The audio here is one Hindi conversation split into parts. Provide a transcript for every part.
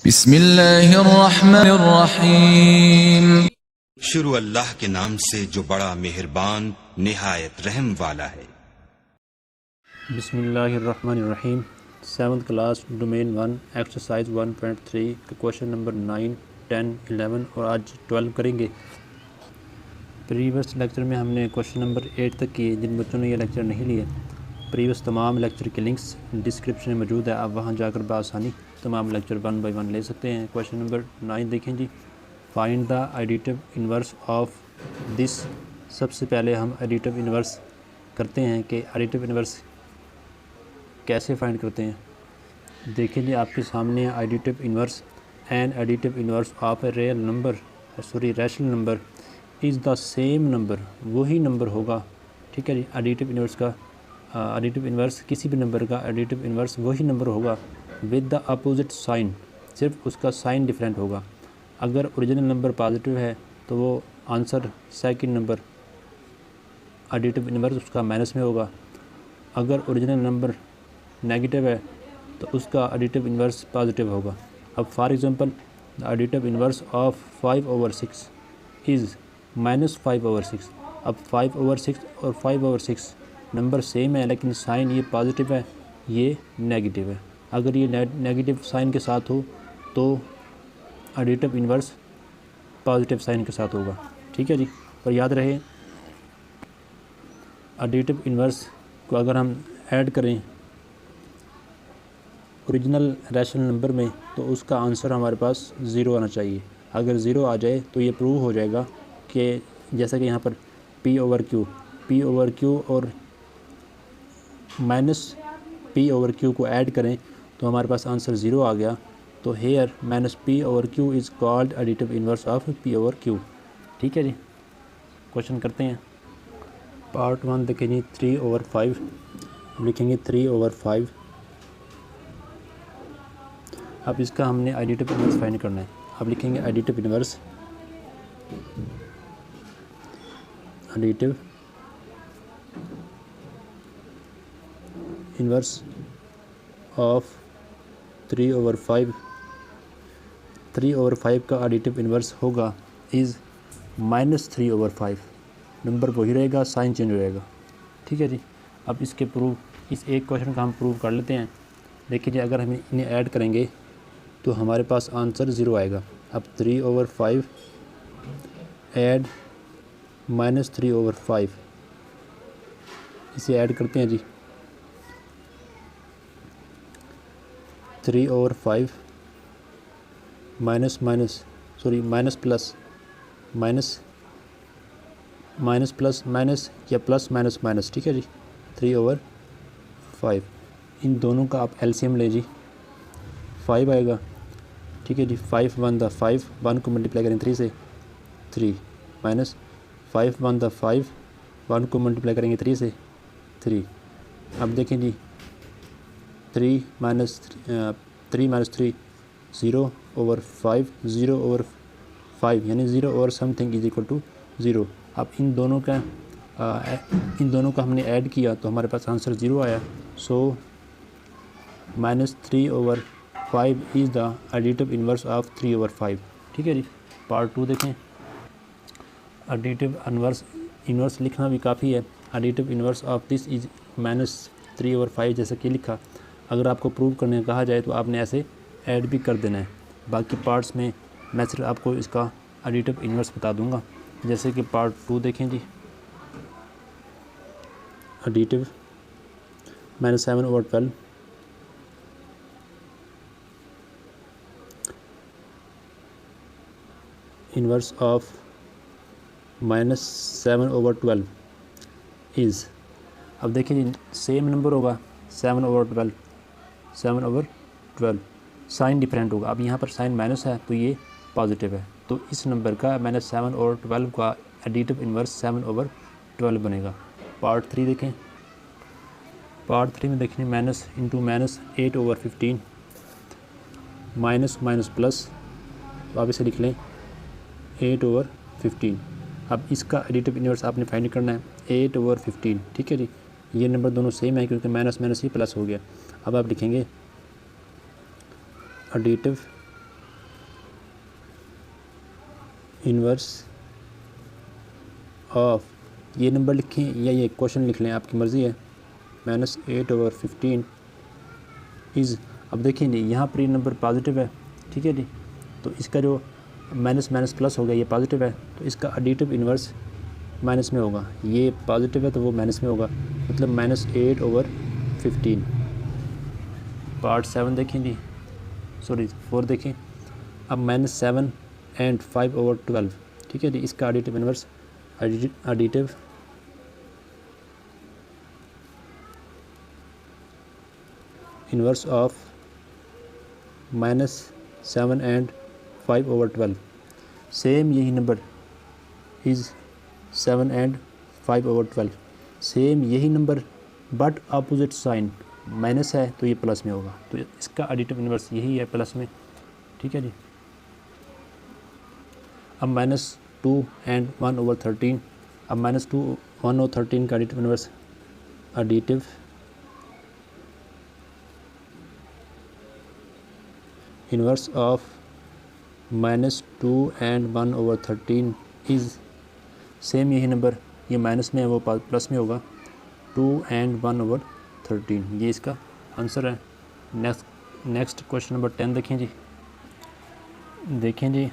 बिस्मिल्लाहिर्रहमानिर्रहीम। शुरू अल्लाह के नाम से जो बड़ा मेहरबान निहायत रहम वाला है। बिस्मिल्लाहिर्रहमानिर्रहीम। 7th क्लास डोमेन 1 एक्सरसाइज 1.3 के क्वेश्चन नंबर 9, 10, 11 और आज 12 करेंगे। प्रीवियस लेक्चर में हमने क्वेश्चन नंबर 8 तक किए। जिन बच्चों ने ये लेक्चर नहीं लिए, प्रीवियस तमाम लेक्चर के लिंक्स डिस्क्रिप्शन में मौजूद है, आप वहाँ जाकर बआसानी तमाम लेक्चर 1 बाय 1 ले सकते हैं। क्वेश्चन नंबर 9 देखें जी। Find the additive inverse of this. सबसे पहले हम एडिटिव इन्वर्स करते हैं कि एडिटिव इन्वर्स कैसे फाइंड करते हैं। देखें जी, आपके सामने है additive inverse. An additive inverse of a real number rational number is the same number. वही नंबर होगा, ठीक है जी। एडिटिव इन्वर्स का एडिटिव इन्वर्स किसी भी नंबर का एडिटिव इन्वर्स वही नंबर होगा विद द अपोजिट साइन, सिर्फ उसका साइन डिफरेंट होगा। अगर ओरिजिनल नंबर पॉजिटिव है तो वो answer second number additive inverse उसका माइनस में होगा। अगर ओरिजिनल नंबर नेगेटिव है तो उसका एडिटिव इन्वर्स पॉजिटिव होगा। अब for example the additive inverse of 5/6 is -5/6। अब 5/6 और 5/6 नंबर सेम है, लेकिन साइन ये पॉजिटिव है, ये नेगेटिव है। अगर ये नेगेटिव साइन के साथ हो तो एडिटिव इन्वर्स पॉजिटिव साइन के साथ होगा, ठीक है जी। और याद रहे, एडिटिव इन्वर्स को अगर हम ऐड करें ओरिजिनल रैशनल नंबर में तो उसका आंसर हमारे पास 0 आना चाहिए। अगर 0 आ जाए तो ये प्रूव हो जाएगा कि जैसा कि यहाँ पर P/Q और -P/Q को ऐड करें तो हमारे पास आंसर 0 आ गया। तो here -P/Q is called additive inverse of P/Q, ठीक है जी। क्वेश्चन करते हैं। पार्ट 1 देखें जी। 3/5 लिखेंगे 3/5। अब इसका हमने एडिटिव इन्वर्स फाइंड करना है। अब लिखेंगे एडिटिव इन्वर्स ऑफ 3/5। 3/5 का एडिटिव इन्वर्स होगा इज़ -3/5। नंबर वही रहेगा, साइन चेंज हो जाएगा, ठीक है जी। अब इसके प्रूफ, इस एक क्वेश्चन का हम प्रूव कर लेते हैं। देखिए जी, अगर हम इन्हें ऐड करेंगे तो हमारे पास आंसर 0 आएगा। अब 3/5 ऐड -3/5, इसे ऐड करते हैं जी। 3/5 माइनस प्लस माइनस या प्लस माइनस माइनस, ठीक है जी। 3/5 इन दोनों का आप एलसीएम ले जी, 5 आएगा, ठीक है जी। 5 1 द 5, 1 को मल्टीप्लाई करें 3 से 3, माइनस 5 1 द 5, 1 को मल्टीप्लाई करेंगे 3 से 3। अब देखें जी, 3 माइनस 3 0/5, 0/5 यानी 0/समथिंग इज इक्वल टू 0। अब इन दोनों का हमने ऐड किया तो हमारे पास आंसर 0 आया। सो -3/5 is the additive inverse of 3/5, ठीक है जी। पार्ट 2 देखें। एडिटिव इन्वर्स लिखना भी काफ़ी है। Additive inverse of this is -3/5 जैसा कि लिखा। अगर आपको प्रूव करने कहा जाए तो आपने ऐसे ऐड भी कर देना है। बाकी पार्ट्स में मैं सिर्फ आपको इसका एडिटिव इन्वर्स बता दूंगा। जैसे कि पार्ट 2 देखें जी। Additive -7/12 inverse of -7/12 is. अब देखिए जी, सेम नंबर होगा 7/12 साइन डिफरेंट होगा। अब यहाँ पर साइन माइनस है तो ये पॉजिटिव है, तो इस नंबर का -7/12 का एडिटिव इन्वर्स 7/12 बनेगा। पार्ट 3 देखें। पार्ट 3 में देखें minus into minus 8/15 minus minus plus, तो आप इसे लिख लें 8/15। अब इसका एडिटिव इन्वर्स आपने फाइंड करना है 8/15, ठीक है जी। ये नंबर दोनों सेम है क्योंकि माइनस माइनस ही प्लस हो गया। अब आप लिखेंगे एडिटिव इन्वर्स ऑफ, ये नंबर लिखें या ये क्वेश्चन लिख लें, आपकी मर्ज़ी है, -8/15 इज़, अब देखिए जी यहाँ पर ये नंबर पॉजिटिव है, ठीक है जी, तो इसका जो माइनस माइनस प्लस हो गया, ये पॉजिटिव है, तो इसका एडिटिव इन्वर्स माइनस में होगा, ये पॉजिटिव है तो वो माइनस में होगा, मतलब -8/15। पार्ट 7 देखें जी, सॉरी 4 देखें, अब -7 एंड 5/12, ठीक है जी, इसका additive inverse, additive inverse of -7 and 5/12, same यही नंबर इज़ 7 एंड 5/12, सेम यही number but opposite sign, minus है तो ये प्लस में होगा, तो इसका एडिटिव इन्वर्स यही है, प्लस में, ठीक है जी। अब -2 एंड 1/13, अब -2 1/13 का additive inverse, additive inverse of -2 and 1/13 is, same यही नंबर, ये माइनस में है वो प्लस में होगा, 2 एंड 1/13, ये इसका आंसर है। नेक्स्ट क्वेश्चन नंबर 10 देखें जी,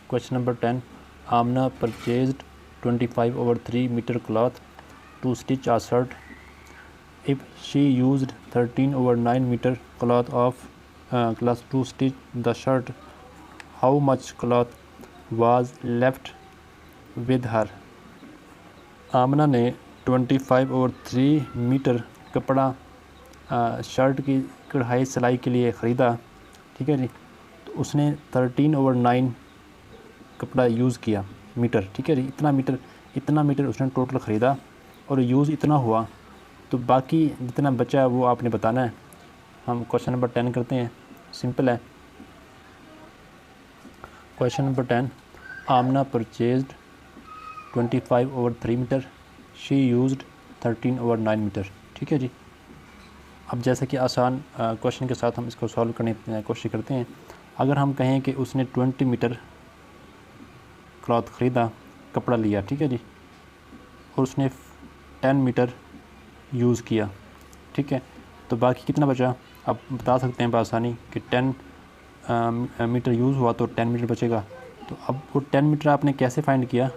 question number 10, Amna purchased 25/3 metre cloth to stitch a shirt. If she used 13/9 meter cloth to stitch the shirt, how much cloth was left with her? आमना ने 25/3 मीटर कपड़ा शर्ट की कढ़ाई सिलाई के लिए ख़रीदा, ठीक है जी, तो उसने 13/9 कपड़ा यूज़ किया मीटर, ठीक है जी, इतना मीटर उसने टोटल ख़रीदा और यूज़ इतना हुआ, तो बाकी जितना बचा है वो आपने बताना है। हम क्वेश्चन नंबर 10 करते हैं, सिंपल है। Question number 10, Amna purchased 25/3 metre, she used 13/9 metre, ठीक है जी। अब जैसे कि आसान क्वेश्चन के साथ हम इसको सॉल्व करने की कोशिश करते हैं। अगर हम कहें कि उसने 20 मीटर क्लॉथ ख़रीदा, कपड़ा लिया, ठीक है जी, और उसने 10 मीटर यूज़ किया, ठीक है, तो बाकी कितना बचा, आप बता सकते हैं बआसानी कि 10 मीटर यूज़ हुआ तो 10 मीटर बचेगा। तो अब वो 10 मीटर आपने कैसे फाइंड किया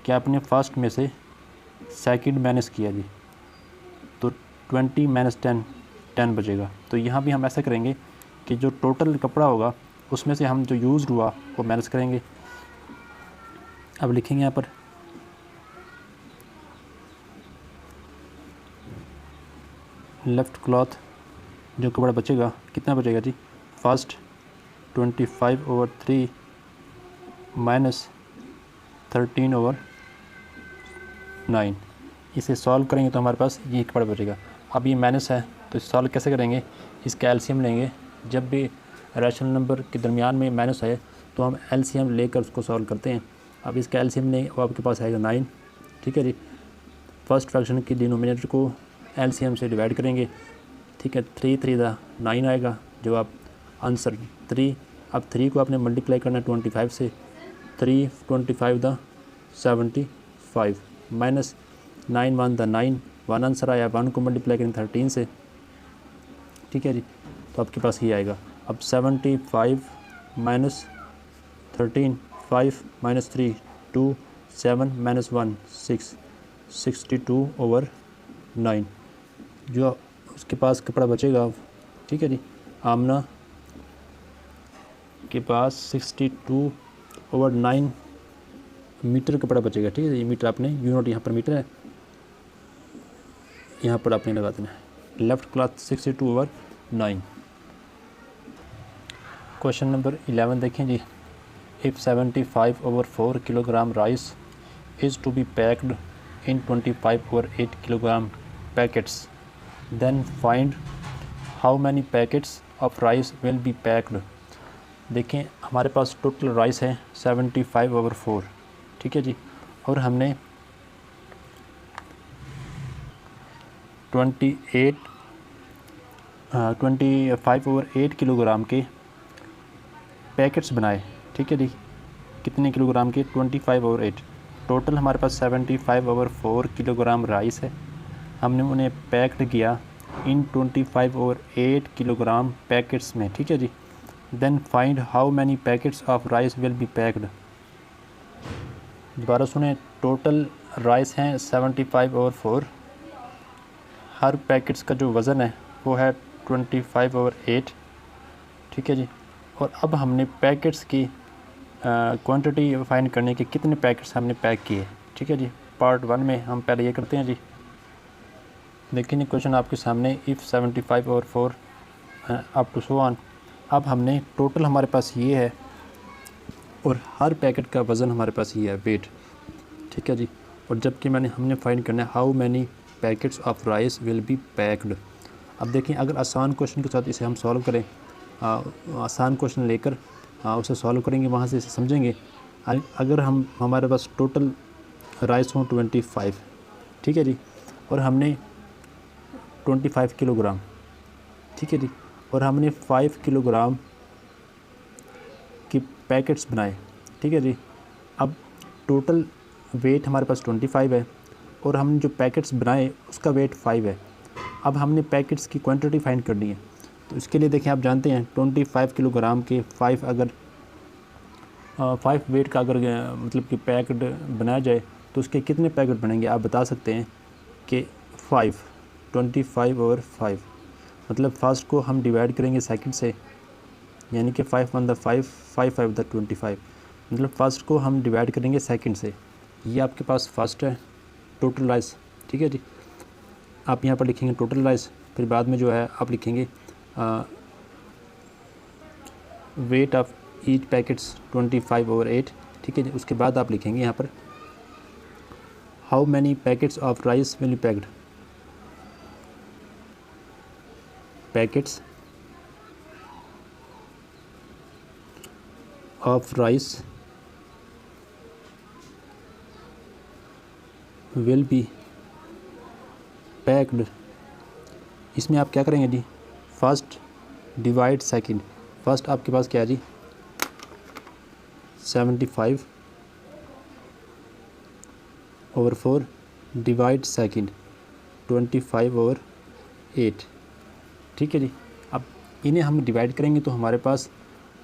कि आपने फर्स्ट में से सेकंड माइनस किया जी, तो 20 - 10 बचेगा। तो यहाँ भी हम ऐसा करेंगे कि जो टोटल कपड़ा होगा उसमें से हम जो यूज़ हुआ वो माइनस करेंगे। अब लिखेंगे यहाँ पर लेफ़्ट क्लॉथ, जो कपड़ा बचेगा कितना बचेगा जी, फर्स्ट 25/3 माइनस 13/9, इसे सॉल्व करेंगे तो हमारे पास ये कपड़ा बचेगा। अब ये माइनस है तो सॉल्व कैसे करेंगे, इसका एलसीएम लेंगे, जब भी रैशनल नंबर के दरमियान में माइनस है तो हम एलसीएम लेकर उसको सॉल्व करते हैं। अब इसका एलसीएम लेंगे वो आपके पास आएगा 9, ठीक है जी। फर्स्ट फ्रैक्शन के डिनोमिनेटर को एलसीएम से डिवाइड करेंगे, ठीक है, 3 × 3 = 9 आएगा जवाब, आंसर 3। अब 3 को आपने मल्टीप्लाई करना है 25 से, 3 × 25 = 75 माइनस 9 × 1 = 9, 1 आंसर आया। 1 को मल्टीप्लाई करें 13 से, ठीक है जी, तो आपके पास ये आएगा। अब 75 माइनस 13, 5 - 3 2, 7 - 1 6, 62/9 जो उसके पास कपड़ा बचेगा, ठीक है जी। आमना के पास 62/9 मीटर कपड़ा बचेगा, ठीक है। ये मीटर आपने यूनिट यहाँ पर मीटर है, यहाँ पर आपने लगा देना है। Left cloth 62/9। क्वेश्चन नंबर 11 देखें जी, if 75/4 kilogram rice is to be packed in 25/8 kilogram packets, then find how many packets of rice will be packed। देखें हमारे पास टोटल राइस है 75/4, ठीक है जी, और हमने 25/8 किलोग्राम के पैकेट्स बनाए, ठीक है जी। कितने किलोग्राम की? 25/8। टोटल हमारे पास 75/4 किलोग्राम राइस है। हमने उन्हें पैक्ड किया इन 25/8 किलोग्राम पैकेट्स में, ठीक है जी। Then find how many packets of rice will be packed. दोबारा सुने, टोटल राइस हैं 75/4, हर पैकेट्स का जो वज़न है वो है 25/8, ठीक है जी। और अब हमने पैकेट्स की क्वांटिटी फाइंड करने के कितने पैकेट्स हमने पैक किए, ठीक है जी। पार्ट 1 में हम पहले ये करते हैं जी। देखिए क्वेश्चन आपके सामने, if 75/4 up to so on. अब हमने टोटल हमारे पास ये है और हर पैकेट का वज़न हमारे पास ये है, वेट, ठीक है जी। और जबकि हमने फाइंड करना है how many packets of rice will be packed. अब देखें, अगर आसान क्वेश्चन के साथ इसे हम सॉल्व करें, आसान क्वेश्चन लेकर उसे सॉल्व करेंगे, वहाँ से इसे समझेंगे। अगर हमारे पास टोटल राइस हों 25, ठीक है जी, और हमने 25 किलोग्राम, ठीक है जी, और हमने 5 किलोग्राम की पैकेट्स बनाए, ठीक है जी। अब टोटल वेट हमारे पास 25 है और हमने जो पैकेट्स बनाए उसका वेट 5 है। अब हमने पैकेट्स की क्वांटिटी फाइंड करनी है, तो इसके लिए देखें, आप जानते हैं 25 किलोग्राम के 5 अगर 5 वेट का अगर मतलब कि पैकेट बनाया जाए तो उसके कितने पैकेट बनेंगे आप बता सकते हैं कि 5, 25/5, मतलब फर्स्ट को हम डिवाइड करेंगे सेकंड से, यानी कि 5 1 5, 5 5 25, मतलब फर्स्ट को हम डिवाइड करेंगे सेकंड से। ये आपके पास फर्स्ट है टोटल राइस, ठीक है जी। आप यहाँ पर लिखेंगे टोटल राइस, फिर बाद में जो है आप लिखेंगे वेट ऑफ ईच पैकेट्स 25/8, ठीक है जी। उसके बाद आप लिखेंगे यहाँ पर how many packets of rice will be packed. Packets of rice will be packed. इसमें आप क्या करेंगे जी, फर्स्ट डिवाइड सेकंड। फर्स्ट आपके पास क्या है जी, 75/4 डिवाइड सेकंड 25/8, ठीक है जी। अब इन्हें हम डिवाइड करेंगे तो हमारे पास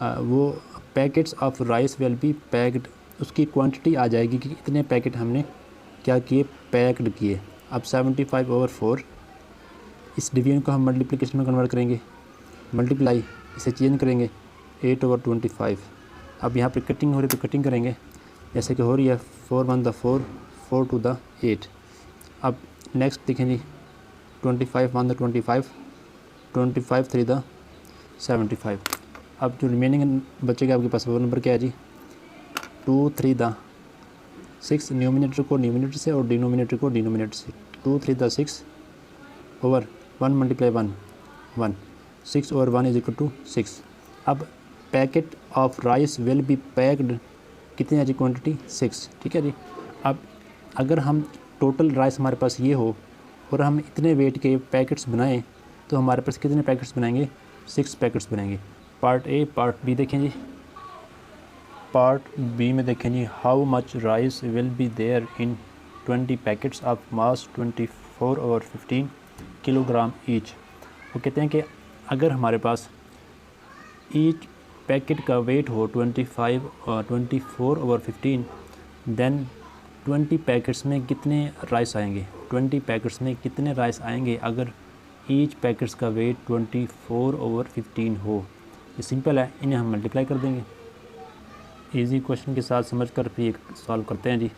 वो packets of rice will be packed, उसकी क्वांटिटी आ जाएगी कि इतने पैकेट हमने क्या किए, पैक्ड किए। अब 75/4 इस डिवीजन को हम मल्टीप्लिकेशन में कन्वर्ट करेंगे, मल्टीप्लाई इसे चेंज करेंगे 8/25। अब यहाँ पे कटिंग हो रही है तो कटिंग करेंगे, जैसे कि हो रही है 4 1 4, 4 2 8। अब नेक्स्ट देखें जी, 25 1 25, 25 3 75। अब जो रिमेनिंग बचेगा आपके पास वो नंबर क्या है जी, 2 3 6, न्यूमिनेटर को न्यूमिनेटर से और डिनोमिनेटर को डिनोमिनेटर से। 2 3 6 ओवर 1 × 1 1, 6 ओवर 1 = 6। अब packet of rice will be packed, कितनी है जी क्वांटिटी, 6, ठीक है जी। अब अगर हम टोटल राइस हमारे पास ये हो और हम इतने वेट के पैकेट्स बनाएं तो हमारे पास कितने पैकेट्स बनाएंगे, 6 पैकेट्स बनेंगे। पार्ट ए, पार्ट बी देखें जी। पार्ट बी में देखें जी, how much rice will be there in 20 packets of mass 24/15 kilogram each. वो कहते हैं कि अगर हमारे पास ईच पैकेट का वेट हो 24/15, देन 20 पैकेट्स में कितने राइस आएंगे, 20 पैकेट्स में कितने राइस आएंगे अगर ईच पैकेट्स का वेट 24/15 हो। ये सिंपल है, इन्हें हम मल्टीप्लाई कर देंगे। इजी क्वेश्चन के साथ समझकर फिर सॉल्व करते हैं जी।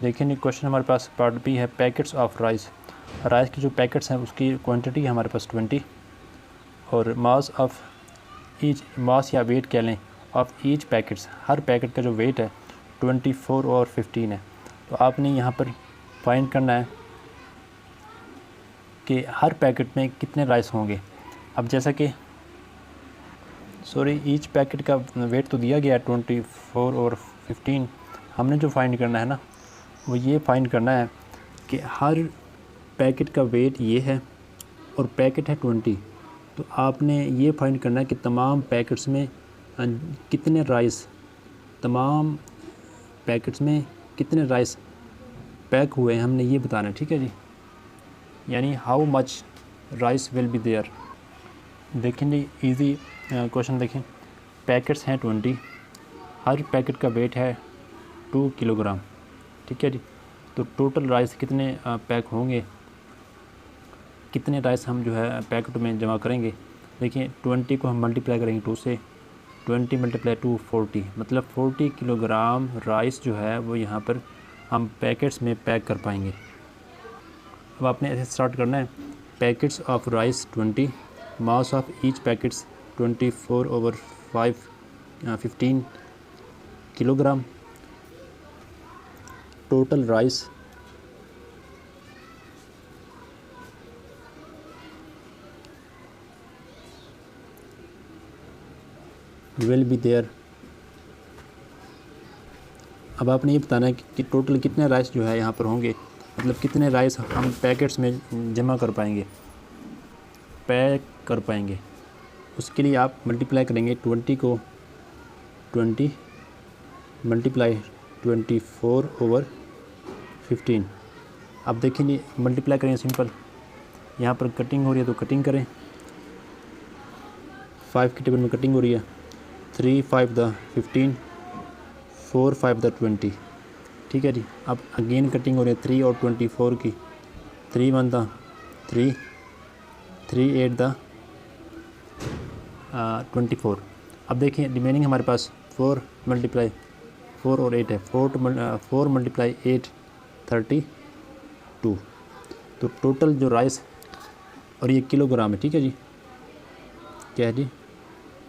देखिए नहीं, क्वेश्चन हमारे पास पार्ट बी है, पैकेट्स ऑफ राइस। राइस के जो पैकेट्स हैं उसकी क्वांटिटी है हमारे पास 20 और मास ऑफ ईच, मास या वेट कह लें, of each packets, her packet का जो वेट है 24/15 है। तो आपने यहाँ पर फाइंड करना है कि हर पैकेट में कितने राइस होंगे। अब जैसा कि ईच पैकेट का वेट तो दिया गया है 24/15, हमने जो फाइंड करना है ना वो ये फाइंड करना है कि हर पैकेट का वेट ये है और पैकेट है 20, तो आपने ये फाइंड करना है कि तमाम पैकेट्स में कितने राइस तमाम पैकेट्स में कितने राइस पैक हुए हैं हमने ये बताना है, ठीक है जी। यानी how much rice will be there. देखें जी इजी क्वेश्चन देखें, पैकेट्स हैं 20, हर पैकेट का वेट है 2 किलोग्राम, ठीक है जी। तो टोटल राइस कितने पैक होंगे, कितने राइस हम जो है पैकेट में जमा करेंगे। देखिए 20 को हम मल्टीप्लाई करेंगे 2 से, 20 मल्टीप्लाई 2 40, मतलब 40 किलोग्राम राइस जो है वो यहाँ पर हम पैकेट्स में पैक कर पाएंगे। अब आपने ऐसे स्टार्ट करना है, packets of rice 20, mass of each packets 24/15 kilogram, total rice will be there. अब आपने ये बताना है कि टोटल कितने राइस जो है यहाँ पर होंगे, मतलब कितने राइस हम पैकेट्स में जमा कर पाएंगे, पैक कर पाएंगे। उसके लिए आप मल्टीप्लाई करेंगे 20 को 20 मल्टीप्लाई 24/15। अब देखेंगे मल्टीप्लाई करेंगे सिंपल, यहाँ पर कटिंग हो रही है तो कटिंग करें, 5 की टेबल में कटिंग हो रही है, 3 5 द 15, 4 5 द 20, ठीक है जी। अब अगेन कटिंग हो रही है 3 और 24 की, 3 1 द 3, 3 8 द 24। अब देखिए रिमेनिंग हमारे पास 4 मल्टीप्लाई 4 और 8 है, 4 मल्टीप्लाई 8 32। तो टोटल जो राइस, और ये किलोग्राम है, ठीक है जी, क्या है जी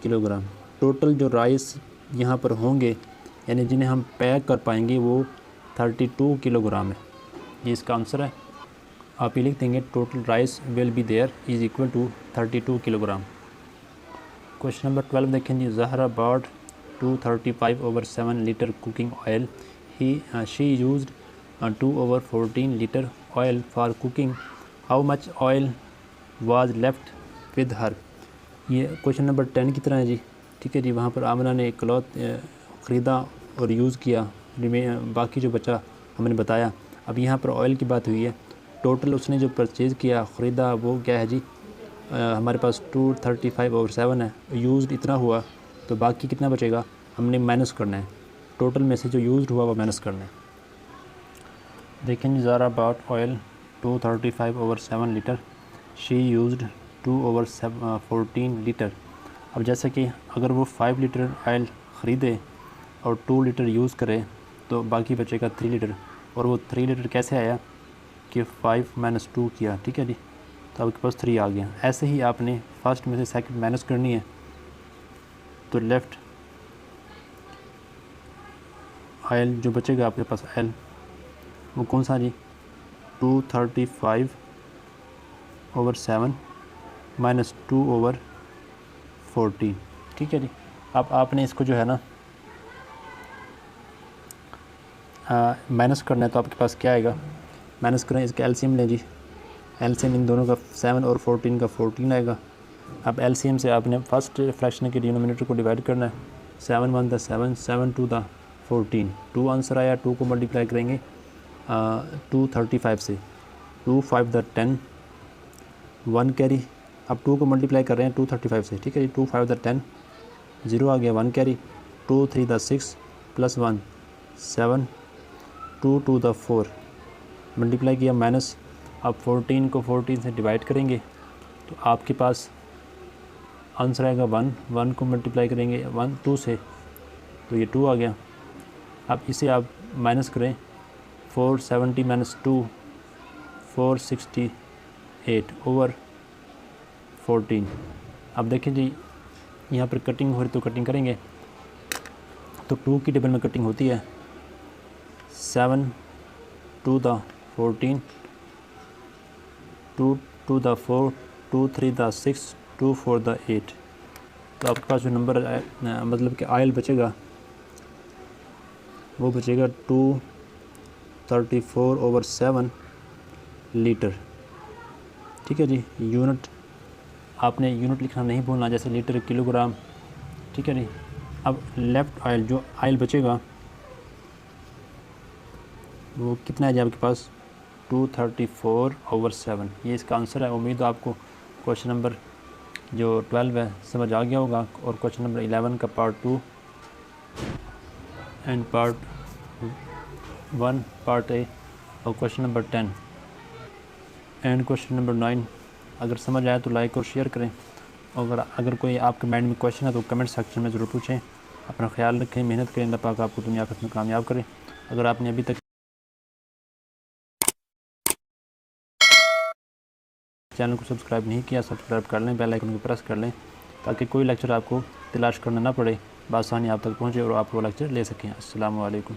किलोग्राम। टोटल जो राइस यहाँ पर होंगे यानी जिन्हें हम पैक कर पाएंगे वो 32 किलोग्राम है, ये इसका आंसर है। आप ये लिख देंगे total rice will be there is equal to 32 kilogram. Question number 12 देखें जी, Zahra bought 235/7 litre cooking oil, she used 2/14 litre oil for cooking, how much oil was left with her. ये क्वेश्चन नंबर 10 की तरह है जी, ठीक है जी। वहाँ पर आमना ने एक क्लॉथ ख़रीदा और यूज़ किया, बाकी जो बचा हमने बताया। अब यहाँ पर ऑयल की बात हुई है, टोटल उसने जो परचेज़ किया ख़रीदा वो क्या है जी, हमारे पास 235/7 है, यूज़ड इतना हुआ तो बाकी कितना बचेगा हमने माइनस करना है, टोटल में से जो यूज़ड हुआ वो माइनस करना है। देखें जी, Zara bought oil 235/7 litre, she used 2/14 litre. अब जैसे कि अगर वो 5 लीटर ऑयल ख़रीदे और 2 लीटर यूज़ करे तो बाकी बचेगा 3 लीटर, और वो 3 लीटर कैसे आया कि 5 - 2 किया, ठीक है जी, तो आपके पास 3 आ गया। ऐसे ही आपने फर्स्ट में से सेकंड माइनस करनी है, तो लेफ़्ट ऑयल जो बचेगा आपके पास ऑयल वो कौन सा जी, 235/7 - 2/14, ठीक है जी। अब आपने इसको जो है ना माइनस करना है, तो आपके पास क्या आएगा, माइनस करें, इसका एलसीएम लें जी, एलसीएम इन दोनों का 7 और 14 का 14 आएगा। अब एलसीएम से आपने फर्स्ट फ्रैक्शन के डिनोमिनेटर को डिवाइड करना है, 7 1 द 7, 7 2 द 14, 2 आंसर आया। 2 को मल्टीप्लाई करेंगे 235 से, 2 5 द 10, 1 कैरी। अब 2 को मल्टीप्लाई कर रहे हैं 235 से, ठीक है जी, 2 5 द 10, 0 आ गया, 1 carry, 2 3 the 6 plus 1 7, 2 2 the 4 multiply किया माइनस। अब 14 को 14 से डिवाइड करेंगे तो आपके पास आंसर आएगा 1, 1 को मल्टीप्लाई करेंगे 1 2 से तो ये 2 आ गया। अब इसे आप माइनस करें, 470 - 2 468/14। अब देखें जी यहाँ पर कटिंग हो रही तो कटिंग करेंगे, तो 2 की टेबल में कटिंग होती है, 7 2 द 14, 2 2 द 4, 2 3 द 6, 2 4 द 8। तो आपके पास जो नंबर मतलब कि ऑयल बचेगा वो बचेगा 234/7 लीटर, ठीक है जी। यूनिट आपने यूनिट लिखना नहीं भूलना, जैसे लीटर किलोग्राम, ठीक है जी। अब लेफ़्ट आयल जो आयल बचेगा वो कितना है जी आपके पास 234/7। ये इसका आंसर है। उम्मीद है आपको क्वेश्चन नंबर जो 12 है समझ आ गया होगा और क्वेश्चन नंबर 11 का part 2 and part 1 part A और question number 10 and question number 9 अगर समझ आया तो लाइक और शेयर करें। और अगर कोई आपके माइंड में क्वेश्चन है तो कमेंट सेक्शन में ज़रूर पूछें। अपना ख्याल रखें, मेहनत करें, अल्लाह पाक आपको दुनिया आखिरत में कामयाब करें। अगर आपने अभी तक चैनल को सब्सक्राइब नहीं किया सब्सक्राइब कर लें, बेल आइकन को प्रेस कर लें ताकि कोई लेक्चर आपको तलाश करना ना पड़े, बआसानी आप तक पहुँचे और आप वो लेक्चर ले सकें। अस्सलामु अलैकुम।